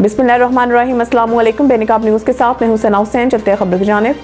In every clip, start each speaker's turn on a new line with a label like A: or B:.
A: बिस्मिल्लाहिर्रहमानिर्रहीम। अस्सलामु अलैकुम। बेनिकाब न्यूज़ के साथ मैं हूं सना हुसैन। चलते हैं खबर की जानिब।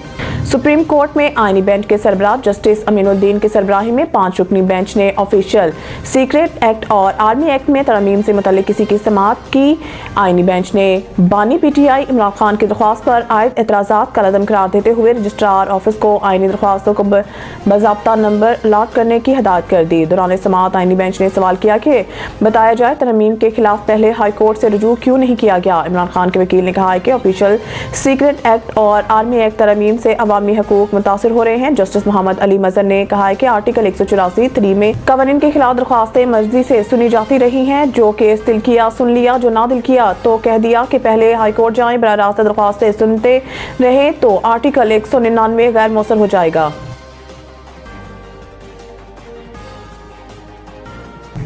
A: सुप्रीम कोर्ट में आईनी बेंच के सरबराह जस्टिस अमीनुद्दीन की सरबराही में 5 रुकनी बेंच ने ऑफिशियल सीक्रेट एक्ट और आर्मी एक्ट में तरमीम से मुतल्लिक किसी की समाअत की। आईनी बेंच ने बानी पीटीआई इमरान खान की दरख्वास्त पर आयद एतराज़ात का लदम करार देते हुए रजिस्ट्रार ऑफिस को आईनी दरख्वास्तों को बाज़ाब्ता नंबर अलॉट करने की हिदायत कर दी। दौरान समाअत आईनी बेंच ने सवाल किया कि बताया जाए तरमीम के खिलाफ पहले हाई कोर्ट से रुजू क्यों नहीं किया गया। इमरान खान के वकील ने कहा है कि ऑफिशियल सीक्रेट एक्ट और आर्मी एक्ट तरमीम से अवामी हकूक मुतासिर हो रहे हैं। जस्टिस मोहम्मद अली मजहर ने कहा है कि आर्टिकल 184(3) में कवानीन के खिलाफ दरख्वास्तें मर्जी से सुनी जाती रही हैं। जो केस दिल किया सुन लिया, जो ना दिल किया तो कह दिया कि पहले हाई कोर्ट जाएं। बराह रास्त दरख्वास्तें सुनते रहे तो आर्टिकल 199 गैर मौसर हो जाएगा।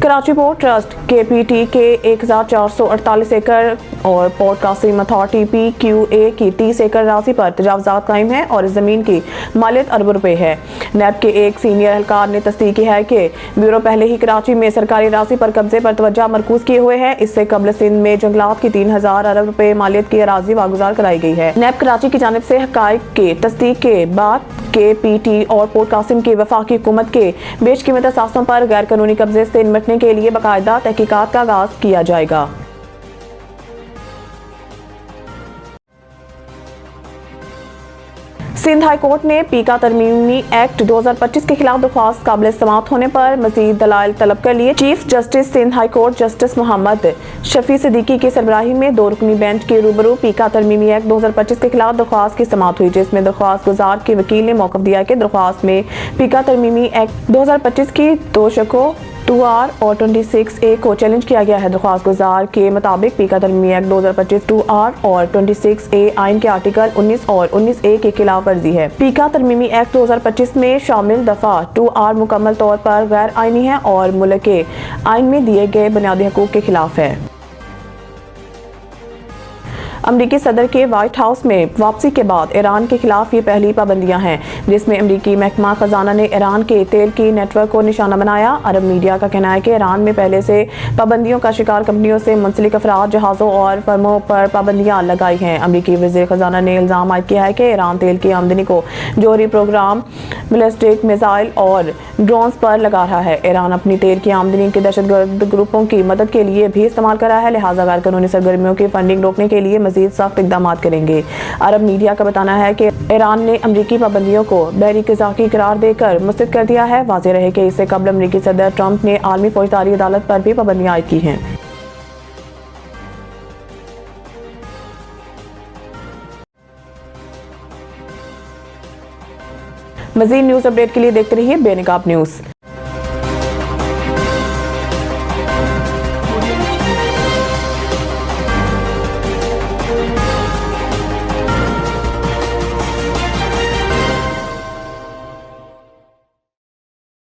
A: कराची पोर्ट ट्रस्ट KPT के 1448 एकड़ और पोर्ट कासिम अथॉरिटी PQA की 30 एकड़ राशि पर तजावुज़ात कायम है और इस जमीन की मालियत अरबों रुपए है। नैब के एक सीनियर एहलकार ने तस्दीक की है कि ब्यूरो पहले ही कराची में सरकारी राशि पर कब्जे पर तवज्जो मरकूज किए हुए है। इससे कबल सिंध में जंगलात की 3000 अरब रुपए मालियत की अराजी वागुजार कराई गई है। नैब कराची की जानिब से हकाइक के तस्दीक के बाद KPT और पोर्ट कासिम की वफाकी हुकूमत के बेशकीमत असासों पर गैर कानूनी कब्जे से निपटने के लिए बाकायदा तहकीकात का आगाज किया जाएगा। सिंध हाई कोर्ट ने पीका तरमीमी एक्ट 2025 के खिलाफ दरख्वास्त काबिल समाअत होने पर मजीद दलाइल तलब कर लिए। Chief justice Sindh high court justice Mohammad Shafi Siddiqui की सरबराही में 2 रुकनी बेंच के रूबरू पीका तरमीमी एक्ट 2025 के खिलाफ दरख्वास्त की समाअत हुई, जिसमें दरख्वास्त गुजार के वकील ने मौक़िफ़ दिया कि दरख्वास्त में पीका तरमीमी एक्ट 2025 की 2 शकों 2R और 26A को चैलेंज किया गया है। दरख्वास्त गुजार के मुताबिक पीका तरमीमी एक्ट 2025 2R और 26A आइन के आर्टिकल 19 और 19A के खिलाफ वर्जी है। पीका तरमीमी एक्ट 2025 में शामिल दफा 2R मुकम्मल तौर पर गैर आइनी है और मुल्क के आइन में दिए गए बुनियादी हकूक के खिलाफ है। अमरीकी सदर के व्हाइट हाउस में वापसी के बाद ईरान के खिलाफ ये पहली पाबंदियां हैं, जिसमें अमरीकी महकमा खजाना ने ईरान के तेल की नेटवर्क को निशाना बनाया। अरब मीडिया का कहना है कि ईरान में पहले से पाबंदियों का शिकार कंपनियों से मुंसलिक अफराद, जहाज़ों और फर्मों पर पाबंदियां लगाई हैं। अमरीकी वज़ीर खजाना ने इल्ज़ाम आयद किया है कि ईरान तेल की आमदनी को जौहरी प्रोग्राम, बैलिस्टिक मिसाइल और ड्रोन्स पर लगा रहा है। ईरान अपनी तेल की आमदनी के दहशतगर्द ग्रुपों की मदद के लिए भी इस्तेमाल कर रहा है, लिहाजा गैर कानूनी सरगर्मियों की फंडिंग रोकने के लिए सख्त इक़दाम करेंगे। अरब मीडिया का बताना है कि ईरान ने अमरीकी पाबंदियों को बहरी क़ज़ाक़ी करार देकर मुस्तरद कर दिया है। वाज़ेह रहे कि इससे कबल अमरीकी सदर ट्रंप ने आलमी फौजदारी अदालत पर भी पाबंदियां आयद की हैं। मज़ीद न्यूज़ अपडेट के लिए देखते रहिए बेनिकाब न्यूज़।